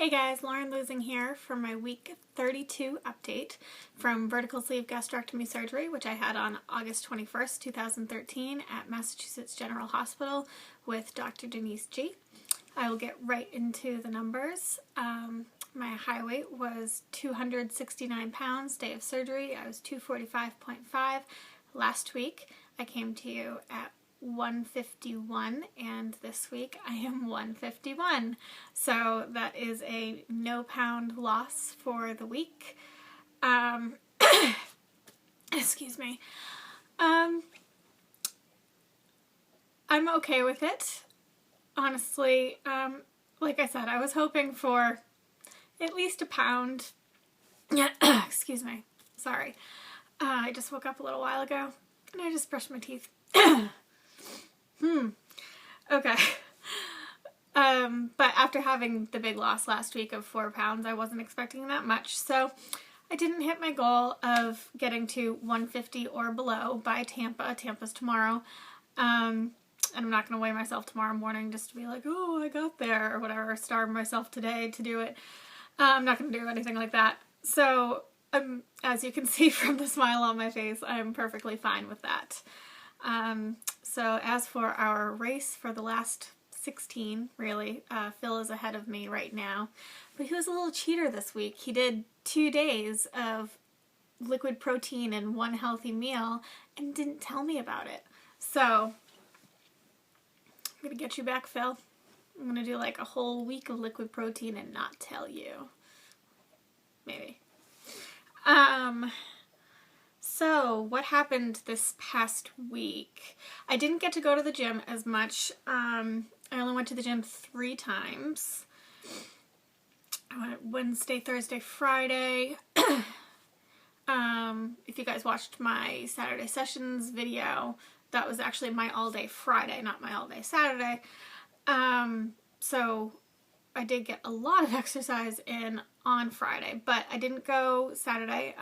Hey guys, Lauren Losing here for my week 32 update from vertical sleeve gastrectomy surgery, which I had on August 21st, 2013 at Massachusetts General Hospital with Dr. Denise G. I will get right into the numbers. My high weight was 269 pounds, day of surgery. I was 245.5. Last week I came to you at 151, and this week I am 151. So that is a no pound loss for the week. Excuse me. I'm okay with it. Honestly, like I said, I was hoping for at least a pound. Excuse me. Sorry. I just woke up a little while ago and I just brushed my teeth. Okay. But after having the big loss last week of 4 pounds, I wasn't expecting that much. So I didn't hit my goal of getting to 150 or below by Tampa. Tampa's tomorrow. And I'm not going to weigh myself tomorrow morning just to be like, oh, I got there or whatever, starve myself today to do it. I'm not going to do anything like that. So as you can see from the smile on my face, I'm perfectly fine with that. So as for our race for the last 16, really, Phil is ahead of me right now, but he was a little cheater this week. He did 2 days of liquid protein and 1 healthy meal and didn't tell me about it. So I'm gonna get you back, Phil. I'm gonna do like a whole week of liquid protein and not tell you. Maybe. So what happened this past week? I didn't get to go to the gym as much. I only went to the gym 3 times. I went Wednesday, Thursday, Friday. If you guys watched my Saturday sessions video, that was actually my all-day Friday, not my all-day Saturday. So I did get a lot of exercise in on Friday, but I didn't go Saturday.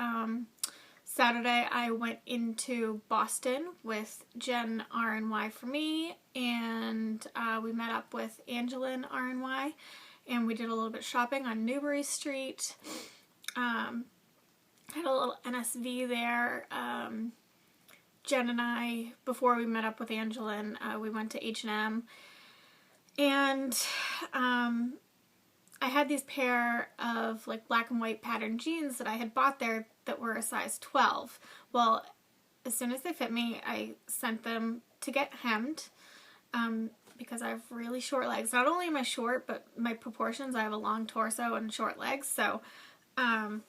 Saturday I went into Boston with Jen RNY for me, and we met up with Angelin RNY, and we did a little bit of shopping on Newbury Street. Had a little NSV there. Jen and I, before we met up with Angelin, we went to H&M, and I had these pair of like black and white patterned jeans that I had bought there that were a size 12. Well, as soon as they fit me, I sent them to get hemmed because I have really short legs. Not only am I short, but my proportions, I have a long torso and short legs, so I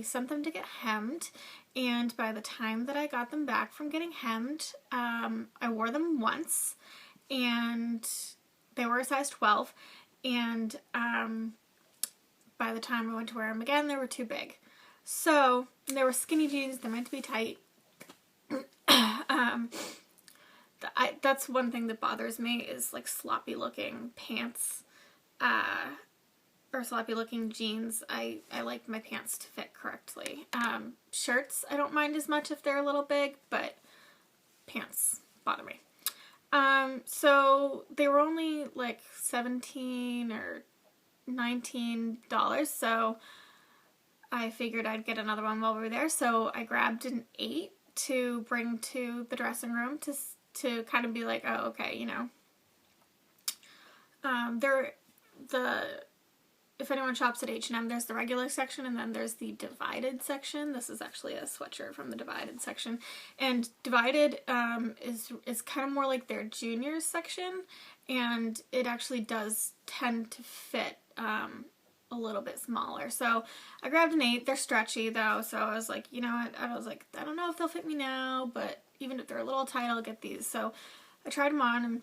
sent them to get hemmed, and by the time that I got them back from getting hemmed, I wore them once, and they were a size 12. And by the time I went to wear them again, they were too big. So they were skinny jeans. They're meant to be tight. That's one thing that bothers me is like sloppy looking pants or sloppy looking jeans. I like my pants to fit correctly. Shirts I don't mind as much if they're a little big, but pants bother me. So they were only like $17 or $19, so I figured I'd get another one while we were there, so I grabbed an 8 to bring to the dressing room to kind of be like, oh, okay, you know. If anyone shops at H&M, there's the regular section and then there's the Divided section. This is actually a sweatshirt from the Divided section. And Divided is kind of more like their juniors section, and it actually does tend to fit a little bit smaller. So I grabbed an 8. They're stretchy though, so I was like, you know what? I was like, I don't know if they'll fit me now, but even if they're a little tight, I'll get these. So I tried them on and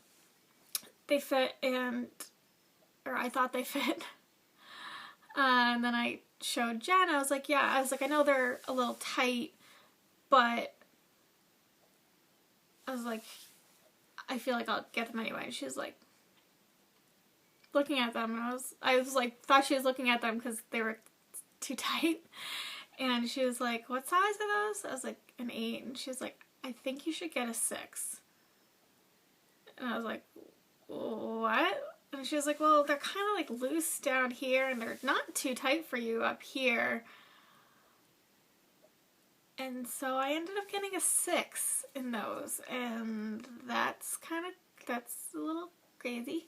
they fit, or I thought they fit. And then I showed Jen, I was like, I know they're a little tight, but I was like, I feel like I'll get them anyway. And she was like, looking at them, and I was like, thought she was looking at them because they were too tight. And she was like, what size are those? I was like, an 8. And she was like, I think you should get a 6. And I was like, what? And she was like, well, they're kind of like loose down here and they're not too tight for you up here. And so I ended up getting a 6 in those, and that's a little crazy.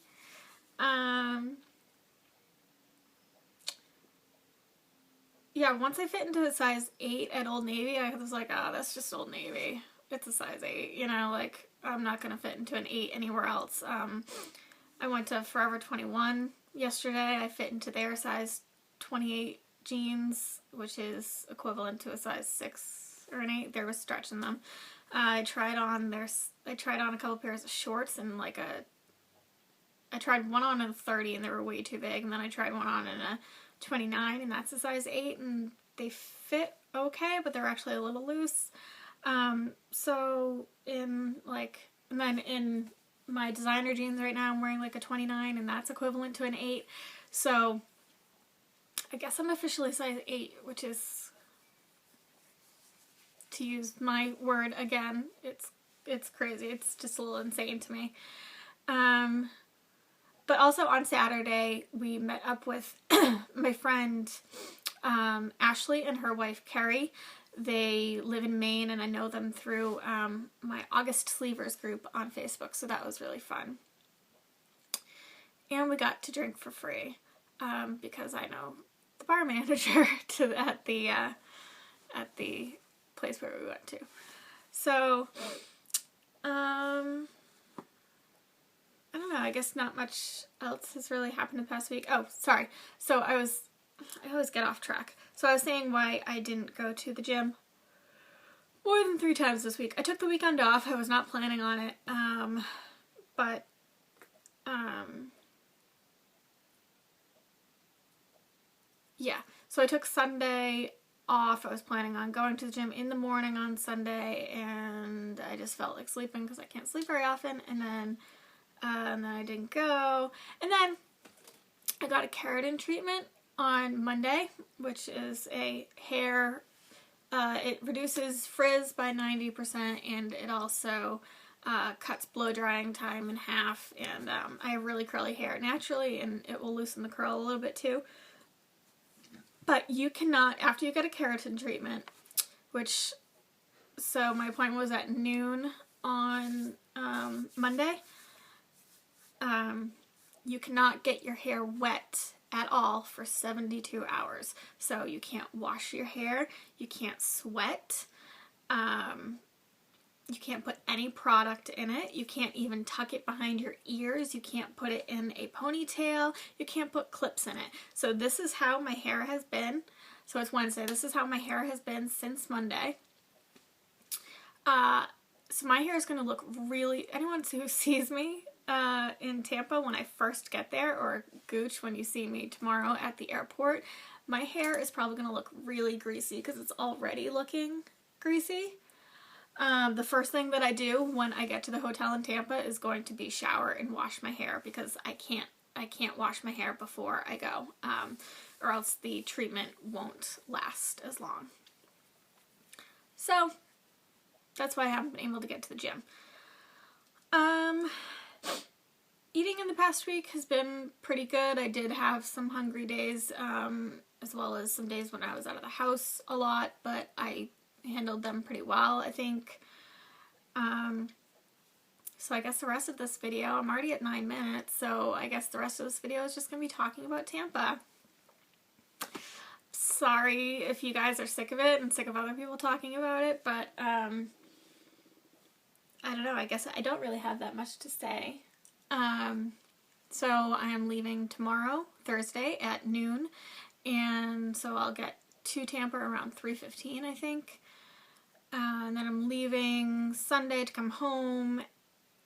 Yeah, once I fit into a size 8 at Old Navy, I was like, oh, that's just Old Navy. It's a size 8, you know, like, I'm not going to fit into an 8 anywhere else. I went to Forever 21 yesterday. I fit into their size 28 jeans, which is equivalent to a size 6 or an 8. There was stretch in them. I tried on a couple pairs of shorts and I tried one on in a 30 and they were way too big, and then I tried one on in a 29 and that's a size 8 and they fit okay, but they're actually a little loose. So and then in my designer jeans right now I'm wearing like a 29 and that's equivalent to an 8. So I guess I'm officially size 8, which is, to use my word again, it's crazy. It's just a little insane to me. But also on Saturday, we met up with my friend Ashley and her wife Carrie. They live in Maine, and I know them through my August Sleevers group on Facebook, so that was really fun. And we got to drink for free because I know the bar manager at the place where we went to. So, I don't know, I guess not much else has really happened the past week. Oh, sorry. So I always get off track. So I was saying why I didn't go to the gym more than 3 times this week. I took the weekend off. I was not planning on it. Yeah. So I took Sunday off. I was planning on going to the gym in the morning on Sunday, and I just felt like sleeping because I can't sleep very often, and then I didn't go. And then I got a keratin treatment on Monday, which is a hair, it reduces frizz by 90%, and it also cuts blow drying time in half, and I have really curly hair naturally, and it will loosen the curl a little bit too. But you cannot, after you get a keratin treatment, so my appointment was at noon on Monday, you cannot get your hair wet at all for 72 hours. So you can't wash your hair, you can't sweat, you can't put any product in it, you can't even tuck it behind your ears, you can't put it in a ponytail, you can't put clips in it. So this is how my hair has been. So it's Wednesday. This is how my hair has been since Monday. So my hair is going to look really, anyone who sees me in Tampa when I first get there, or Gooch when you see me tomorrow at the airport, my hair is probably going to look really greasy because it's already looking greasy. The first thing that I do when I get to the hotel in Tampa is going to be shower and wash my hair, because I can't wash my hair before I go, or else the treatment won't last as long. So that's why I haven't been able to get to the gym. Eating in the past week has been pretty good. I did have some hungry days, as well as some days when I was out of the house a lot, but I handled them pretty well, I think. So I guess the rest of this video, I'm already at 9 minutes, so I guess the rest of this video is just going to be talking about Tampa. Sorry if you guys are sick of it and sick of other people talking about it, but I don't know, I guess I don't really have that much to say. So I am leaving tomorrow, Thursday, at noon, and so I'll get to Tampa around 3:15, I think. And then I'm leaving Sunday to come home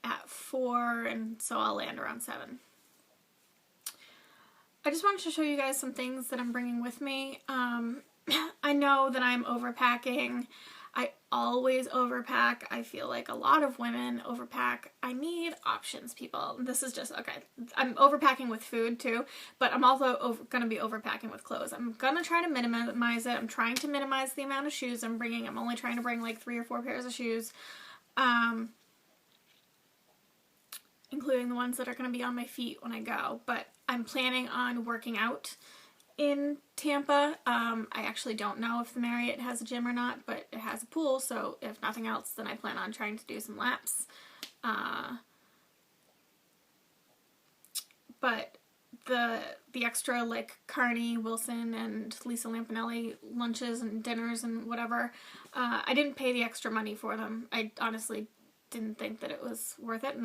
at 4, and so I'll land around 7. I just wanted to show you guys some things that I'm bringing with me. I know that I'm overpacking. I always overpack. I feel like a lot of women overpack. I need options, people. This is just, okay, I'm overpacking with food too, but I'm also going to be overpacking with clothes. I'm going to try to minimize it. I'm trying to minimize the amount of shoes I'm bringing. I'm only trying to bring like 3 or 4 pairs of shoes. including the ones that are going to be on my feet when I go. But I'm planning on working out in Tampa. I actually don't know if the Marriott has a gym or not, but it has a pool, so if nothing else, then I plan on trying to do some laps. But the extra, like, Carney, Wilson, and Lisa Lampanelli lunches and dinners and whatever, I didn't pay the extra money for them. I honestly didn't think that it was worth it.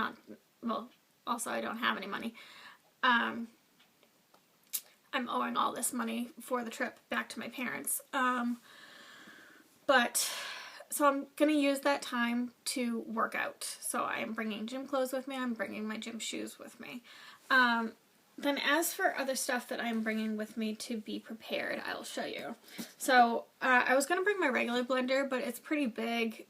Well, also I don't have any money. I'm owing all this money for the trip back to my parents. So I'm going to use that time to work out. So I'm bringing gym clothes with me. I'm bringing my gym shoes with me. Then as for other stuff that I'm bringing with me to be prepared, I'll show you. So I was going to bring my regular blender, but it's pretty big.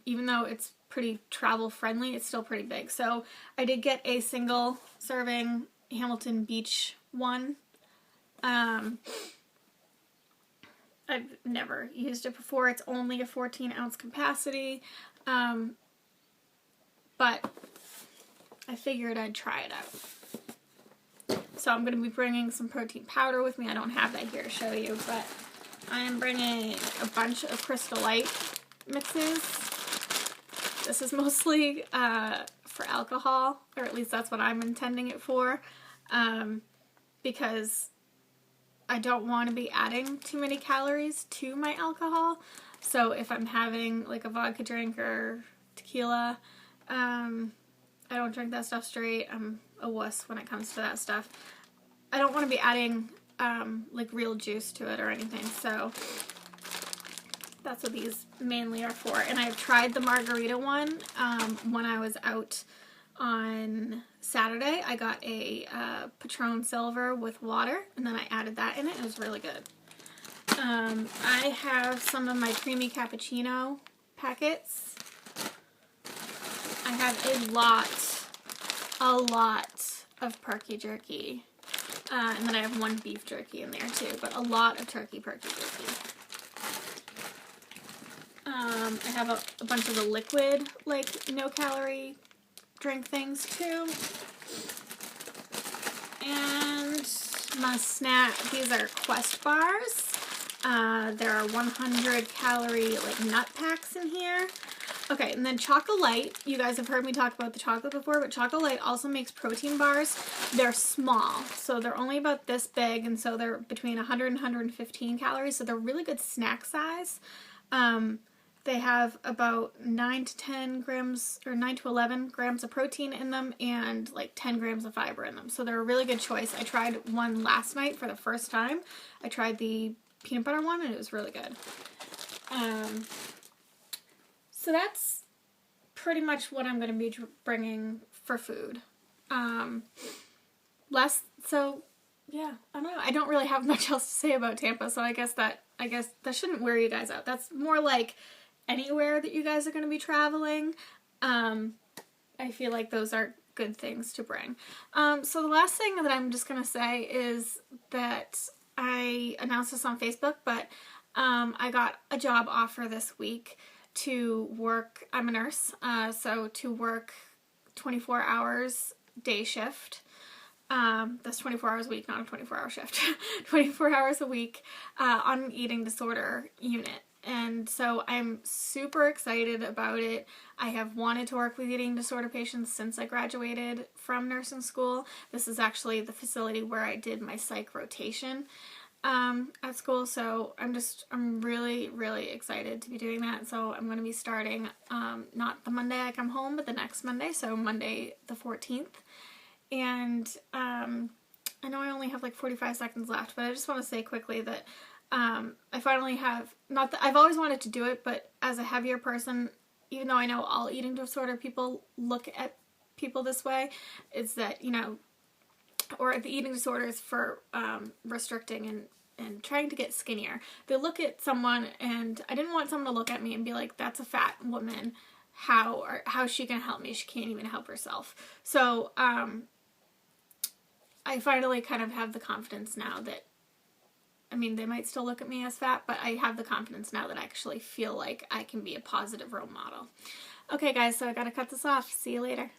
Even though it's pretty travel friendly, it's still pretty big. So I did get a single serving Hamilton Beach one. I've never used it before. It's only a 14-ounce capacity. But I figured I'd try it out. So I'm going to be bringing some protein powder with me. I don't have that here to show you, but I am bringing a bunch of Crystal Light mixes. This is mostly for alcohol, or at least that's what I'm intending it for, because I don't want to be adding too many calories to my alcohol. So if I'm having like a vodka drink or tequila, I don't drink that stuff straight. I'm a wuss when it comes to that stuff. I don't want to be adding like real juice to it or anything, so that's what these mainly are for. And I've tried the margarita one when I was out on Saturday. I got a Patron Silver with water, and then I added that in it. It was really good. I have some of my creamy cappuccino packets. I have a lot of turkey jerky. And then I have one beef jerky in there too, but a lot of turkey jerky. I have a bunch of the liquid, like, no-calorie drink things too. And my snack, these are Quest bars. There are 100-calorie, like, nut packs in here. Okay, and then Chocolate. You guys have heard me talk about the chocolate before, but Chocolate also makes protein bars. They're small, so they're only about this big, and so they're between 100 and 115 calories, so they're really good snack size. They have about 9 to 10 grams, or 9 to 11 grams of protein in them, and like 10 grams of fiber in them, so they're a really good choice. I tried one last night for the first time. I tried the peanut butter one, and it was really good. So that's pretty much what I'm going to be bringing for food. So yeah, I don't know. I don't really have much else to say about Tampa, so I guess that shouldn't wear you guys out. That's more like anywhere that you guys are going to be traveling. I feel like those are good things to bring. So the last thing that I'm just going to say is that I announced this on Facebook, but I got a job offer this week to work. I'm a nurse, so to work 24 hours day shift. That's 24 hours a week, not a 24-hour shift. 24 hours a week on an eating disorder unit. And so I'm super excited about it. I have wanted to work with eating disorder patients since I graduated from nursing school. This is actually the facility where I did my psych rotation at school, so I'm really, really excited to be doing that. So I'm going to be starting not the Monday I come home, but the next Monday, so Monday the 14th. And I know I only have like 45 seconds left, but I just want to say quickly that I finally have, not that I've always wanted to do it, but as a heavier person, even though I know all eating disorder people look at people this way, is that, you know, or the eating disorders for restricting and trying to get skinnier. They look at someone, and I didn't want someone to look at me and be like, that's a fat woman. How's she gonna help me? She can't even help herself. So I finally kind of have the confidence now that, I mean, they might still look at me as fat, but I have the confidence now that I actually feel like I can be a positive role model. Okay, guys, so I gotta cut this off. See you later.